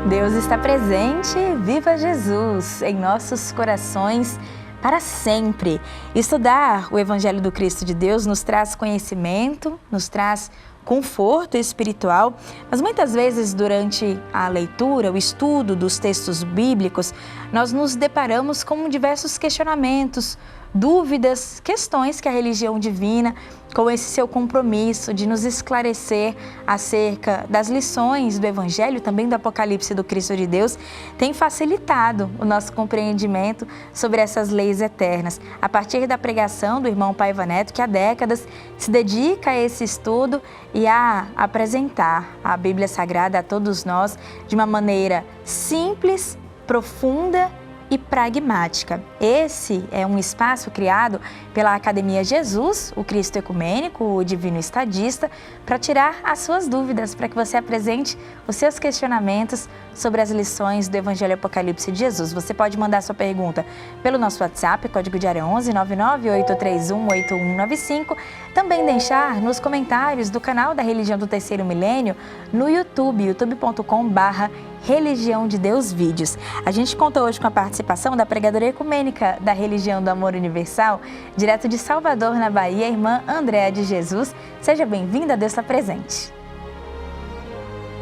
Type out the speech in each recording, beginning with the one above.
Deus está presente, viva Jesus em nossos corações para sempre. Estudar o Evangelho do Cristo de Deus nos traz conhecimento, nos traz conforto espiritual, mas muitas vezes durante a leitura, o estudo dos textos bíblicos, nós nos deparamos com diversos questionamentos, dúvidas, questões que a religião divina, com esse seu compromisso de nos esclarecer acerca das lições do Evangelho, também do Apocalipse do Cristo de Deus, tem facilitado o nosso compreendimento sobre essas leis eternas. A partir da pregação do irmão Paiva Neto, que há décadas se dedica a esse estudo e a apresentar a Bíblia Sagrada a todos nós de uma maneira simples, profunda e pragmática. Esse é um espaço criado pela Academia Jesus, o Cristo Ecumênico, o Divino Estadista, para tirar as suas dúvidas, para que você apresente os seus questionamentos sobre as lições do Evangelho Apocalipse de Jesus. Você pode mandar sua pergunta pelo nosso WhatsApp, código de área 11 998318195, também deixar nos comentários do canal da Religião do Terceiro Milênio no YouTube, youtube.com/Religião de Deus Vídeos. A gente conta hoje com a participação da pregadora ecumênica da Religião do Amor Universal, direto de Salvador, na Bahia, a irmã Andréa de Jesus. Seja bem-vinda, Deus está presente.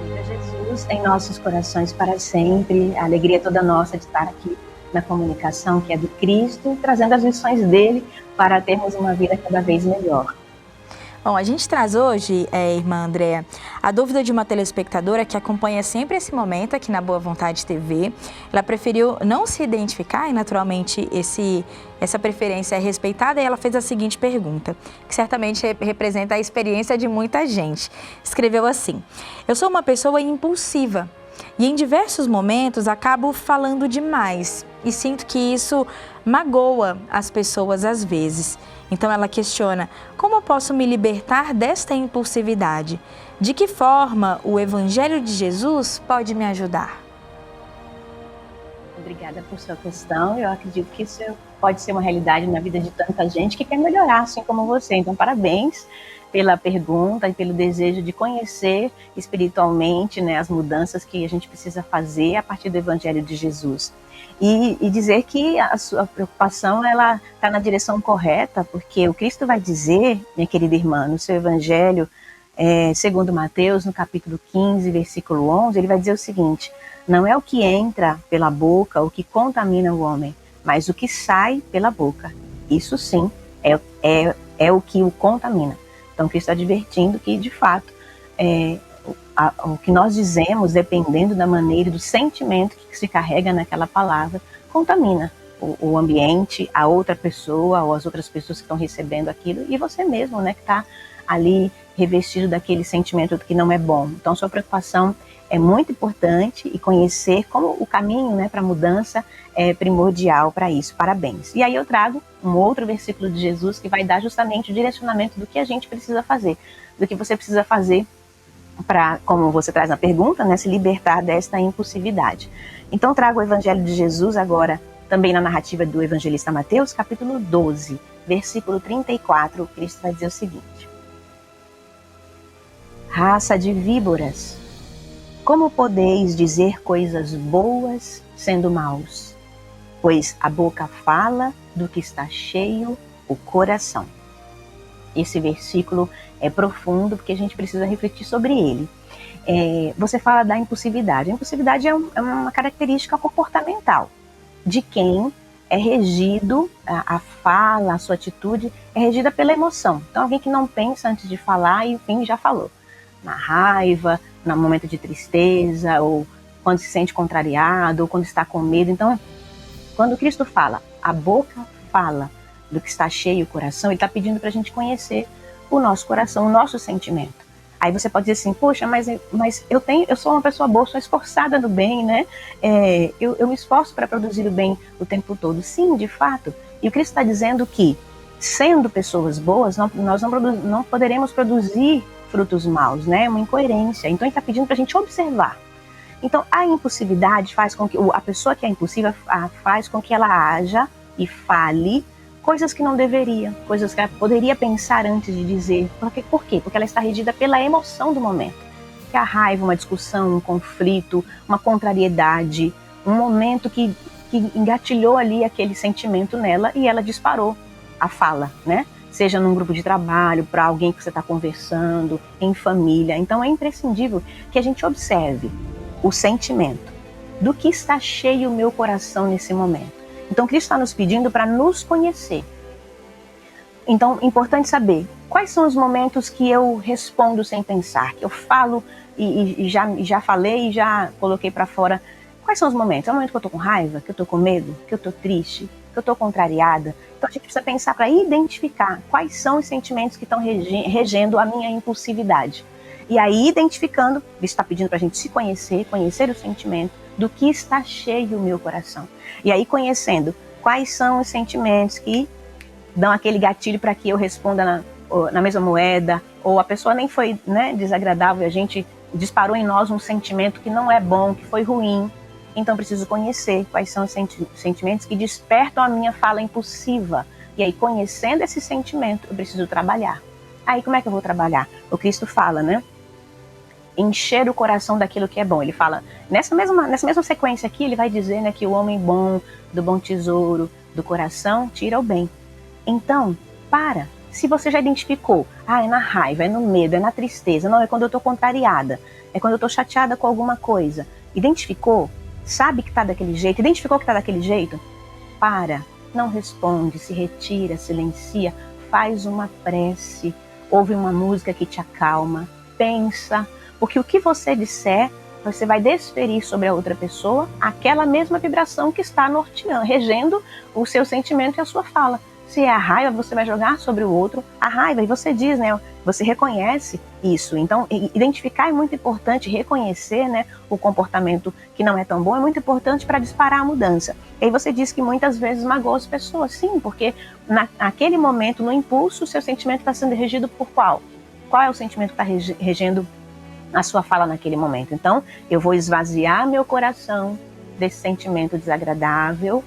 Viva Jesus em nossos corações para sempre. A alegria é toda nossa de estar aqui na comunicação que é do Cristo, trazendo as lições dele para termos uma vida cada vez melhor. Bom, a gente traz hoje, irmã Andréa, a dúvida de uma telespectadora que acompanha sempre esse momento aqui na Boa Vontade TV. Ela preferiu não se identificar e, naturalmente, essa preferência é respeitada, e ela fez a seguinte pergunta, que certamente representa a experiência de muita gente. Escreveu assim: eu sou uma pessoa impulsiva e em diversos momentos acabo falando demais e sinto que isso magoa as pessoas às vezes. Então ela questiona: como eu posso me libertar desta impulsividade? De que forma o Evangelho de Jesus pode me ajudar? Obrigada por sua questão. Eu acredito que isso pode ser uma realidade na vida de tanta gente que quer melhorar, assim como você. Então, parabéns pela pergunta e pelo desejo de conhecer espiritualmente, né, as mudanças que a gente precisa fazer a partir do Evangelho de Jesus. E dizer que a sua preocupação ela está na direção correta, porque o Cristo vai dizer, minha querida irmã, no seu Evangelho, segundo Mateus, no capítulo 15, versículo 11, ele vai dizer o seguinte: não é o que entra pela boca o que contamina o homem, mas o que sai pela boca. Isso sim é o que o contamina. Então, Cristo está advertindo que, de fato, o que nós dizemos, dependendo da maneira e do sentimento que se carrega naquela palavra, contamina o ambiente, a outra pessoa ou as outras pessoas que estão recebendo aquilo, e você mesmo, né, que está ali revestido daquele sentimento que não é bom. Então, sua preocupação é muito importante, e conhecer como o caminho, né, para a mudança é primordial para isso. Parabéns. E aí eu trago um outro versículo de Jesus que vai dar justamente o direcionamento do que a gente precisa fazer, do que você precisa fazer para, como você traz na pergunta, né, se libertar desta impulsividade. Então trago o Evangelho de Jesus agora, também na narrativa do evangelista Mateus, capítulo 12, versículo 34, Cristo vai dizer o seguinte: raça de víboras, como podeis dizer coisas boas sendo maus? Pois a boca fala do que está cheio o coração. Esse versículo é profundo porque a gente precisa refletir sobre ele. Você fala da impulsividade. A impulsividade é uma característica comportamental de quem é regido, a fala, a sua atitude é regida pela emoção. Então, alguém que não pensa antes de falar e, enfim, já falou. Na raiva, no momento de tristeza, ou quando se sente contrariado, ou quando está com medo. Então, quando Cristo fala, a boca fala do que está cheio o coração, ele está pedindo para a gente conhecer o nosso coração, o nosso sentimento. Aí você pode dizer assim: poxa, mas eu sou uma pessoa boa, sou esforçada no bem, né? Eu me esforço para produzir o bem o tempo todo. Sim, de fato. E o Cristo está dizendo que, sendo pessoas boas, nós não poderemos produzir frutos maus, né? Uma incoerência. Então ele está pedindo para a gente observar. Então a impulsividade faz com que a pessoa que é impulsiva faz com que ela haja e fale coisas que não deveria, coisas que ela poderia pensar antes de dizer. Por quê? Porque ela está regida pela emoção do momento. que a raiva, uma discussão, um conflito, uma contrariedade, um momento que engatilhou ali aquele sentimento nela e ela disparou a fala, né? Seja num grupo de trabalho, para alguém que você está conversando, em família. Então é imprescindível que a gente observe o sentimento, do que está cheio o meu coração nesse momento. Então Cristo está nos pedindo para nos conhecer. Então, importante saber quais são os momentos que eu respondo sem pensar, que eu falo e já falei e já coloquei para fora. Quais são os momentos? É o momento que eu estou com raiva, que eu estou com medo, que eu estou triste, que eu estou contrariada. Então a gente precisa pensar para identificar quais são os sentimentos que estão regendo a minha impulsividade. E aí, identificando, Cristo está pedindo para a gente se conhecer, conhecer o sentimento do que está cheio o meu coração. E aí, conhecendo quais são os sentimentos que dão aquele gatilho para que eu responda na mesma moeda, ou a pessoa nem foi, né, desagradável, a gente disparou em nós um sentimento que não é bom, que foi ruim. Então, preciso conhecer quais são os sentimentos que despertam a minha fala impulsiva. E aí, conhecendo esse sentimento, eu preciso trabalhar. Aí, como é que eu vou trabalhar? O Cristo fala, né? Encher o coração daquilo que é bom. Ele fala, nessa mesma sequência aqui, ele vai dizer, né, que o homem bom, do bom tesouro, do coração, tira o bem. Então, se você já identificou, é na raiva, é no medo, é na tristeza, não, é quando eu estou contrariada, é quando eu estou chateada com alguma coisa. Identificou? Sabe que está daquele jeito? Identificou que está daquele jeito? Não responde, se retira, silencia, faz uma prece, ouve uma música que te acalma, pensa, porque o que você disser, você vai desferir sobre a outra pessoa aquela mesma vibração que está norteando, regendo o seu sentimento e a sua fala. Se é a raiva, você vai jogar sobre o outro a raiva. E você diz, né? Você reconhece isso. Então, identificar é muito importante, reconhecer, né, o comportamento que não é tão bom é muito importante para disparar a mudança. E aí você diz que muitas vezes magoa as pessoas. Sim, porque naquele momento, no impulso, o seu sentimento está sendo regido por qual? Qual é o sentimento que está regendo a sua fala naquele momento? Então, eu vou esvaziar meu coração desse sentimento desagradável,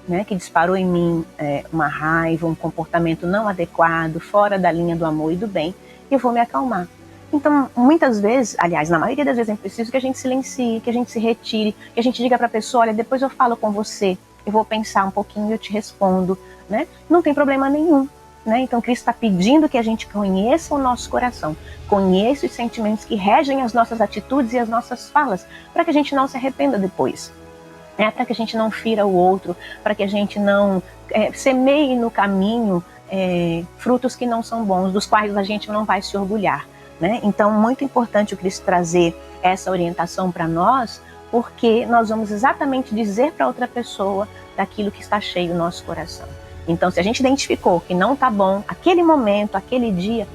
né, que disparou em mim uma raiva, um comportamento não adequado, fora da linha do amor e do bem, e eu vou me acalmar. Então, muitas vezes, aliás, na maioria das vezes é preciso que a gente silencie, que a gente se retire, que a gente diga para a pessoa, olha, depois eu falo com você, eu vou pensar um pouquinho e eu te respondo, né? Não tem problema nenhum, né? Então, Cristo está pedindo que a gente conheça o nosso coração, conheça os sentimentos que regem as nossas atitudes e as nossas falas, para que a gente não se arrependa depois. Para que a gente não fira o outro, para que a gente não semeie no caminho frutos que não são bons, dos quais a gente não vai se orgulhar, né? Então, muito importante o Cristo trazer essa orientação para nós, porque nós vamos exatamente dizer para outra pessoa daquilo que está cheio no nosso coração. Então, se a gente identificou que não está bom, aquele momento, aquele dia,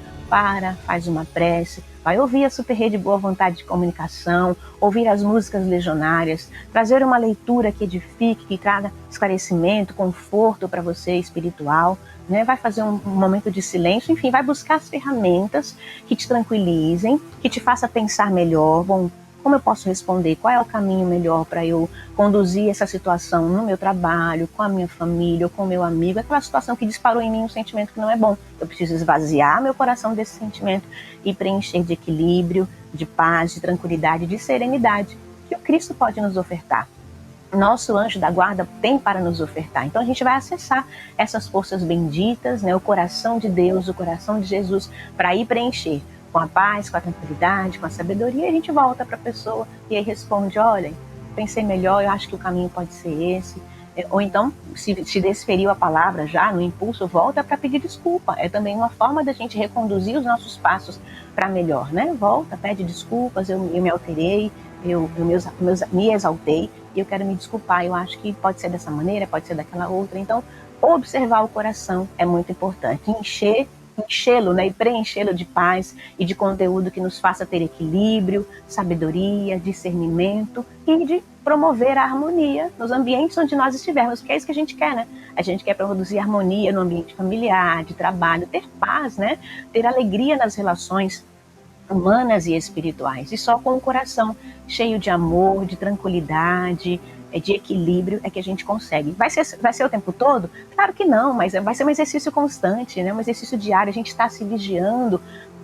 faz uma prece, vai ouvir a Super Rede Boa Vontade de Comunicação, ouvir as músicas legionárias, trazer uma leitura que edifique, que traga esclarecimento, conforto para você espiritual, né? Vai fazer um momento de silêncio, enfim, vai buscar as ferramentas que te tranquilizem, que te faça pensar melhor. Bom, como eu posso responder? Qual é o caminho melhor para eu conduzir essa situação no meu trabalho, com a minha família, ou com o meu amigo? Aquela situação que disparou em mim um sentimento que não é bom. Eu preciso esvaziar meu coração desse sentimento e preencher de equilíbrio, de paz, de tranquilidade, de serenidade, que o Cristo pode nos ofertar. Nosso anjo da guarda tem para nos ofertar. Então a gente vai acessar essas forças benditas, né, o coração de Deus, o coração de Jesus, para ir preencher com a paz, com a tranquilidade, com a sabedoria, e a gente volta para a pessoa e aí responde, olha, pensei melhor, eu acho que o caminho pode ser esse. Ou então, se desferiu a palavra já no impulso, volta para pedir desculpa. É também uma forma da gente reconduzir os nossos passos para melhor, né? Volta, pede desculpas, eu me alterei, eu me exaltei e eu quero me desculpar. Eu acho que pode ser dessa maneira, pode ser daquela outra. Então, observar o coração é muito importante. Enchê-lo, né, e preenchê-lo de paz e de conteúdo que nos faça ter equilíbrio, sabedoria, discernimento e de promover a harmonia nos ambientes onde nós estivermos, porque é isso que a gente quer, né? A gente quer produzir harmonia no ambiente familiar, de trabalho, ter paz, né? Ter alegria nas relações humanas e espirituais. E só com o coração cheio de amor, de tranquilidade, de equilíbrio é que a gente consegue. Vai ser o tempo todo? Claro que não, mas vai ser um exercício constante, né? Um exercício diário, a gente está se vigiando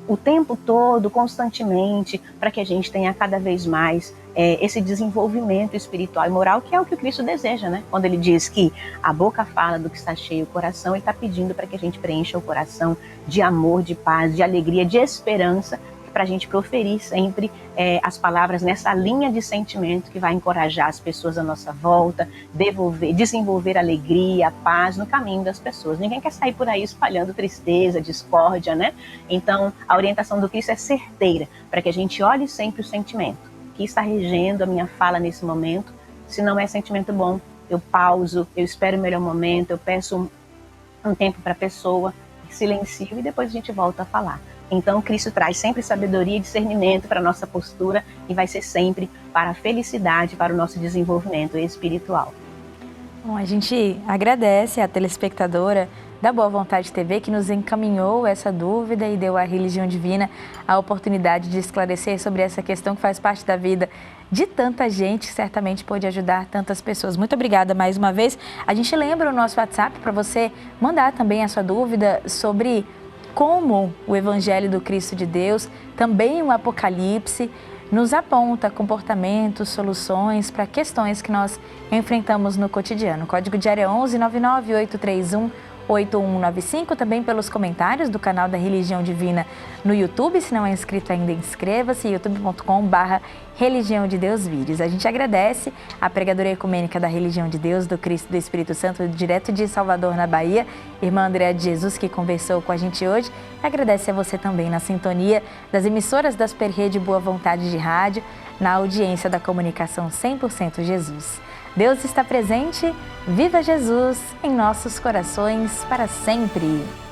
o tempo todo, constantemente, para que a gente tenha cada vez mais esse desenvolvimento espiritual e moral, que é o que o Cristo deseja, né? Quando ele diz que a boca fala do que está cheio o coração, ele está pedindo para que a gente preencha o coração de amor, de paz, de alegria, de esperança, para a gente proferir sempre as palavras nessa linha de sentimento que vai encorajar as pessoas à nossa volta, desenvolver alegria, paz no caminho das pessoas. Ninguém quer sair por aí espalhando tristeza, discórdia, né? Então, a orientação do Cristo é certeira, para que a gente olhe sempre o sentimento que está regendo a minha fala nesse momento. Se não é sentimento bom, eu pauso, eu espero o melhor momento, eu peço um tempo para a pessoa, silencio e depois a gente volta a falar. Então, Cristo traz sempre sabedoria e discernimento para a nossa postura e vai ser sempre para a felicidade, para o nosso desenvolvimento espiritual. Bom, a gente agradece à telespectadora da Boa Vontade TV que nos encaminhou essa dúvida e deu à Religião Divina a oportunidade de esclarecer sobre essa questão que faz parte da vida de tanta gente, que certamente pode ajudar tantas pessoas. Muito obrigada mais uma vez. A gente lembra o nosso WhatsApp para você mandar também a sua dúvida sobre como o Evangelho do Cristo de Deus, também o Apocalipse, nos aponta comportamentos, soluções para questões que nós enfrentamos no cotidiano. O código de área é 11 99 831 8195, também pelos comentários do canal da Religião Divina no YouTube. Se não é inscrito ainda, inscreva-se, youtube.com/Religião de Deus Vídeos. A gente agradece a pregadora ecumênica da Religião de Deus, do Cristo e do Espírito Santo, direto de Salvador, na Bahia, irmã Andréa de Jesus, que conversou com a gente hoje. Agradece a você também na sintonia das emissoras da Super Rede Boa Vontade de Rádio, na audiência da comunicação 100% Jesus. Deus está presente, viva Jesus em nossos corações para sempre!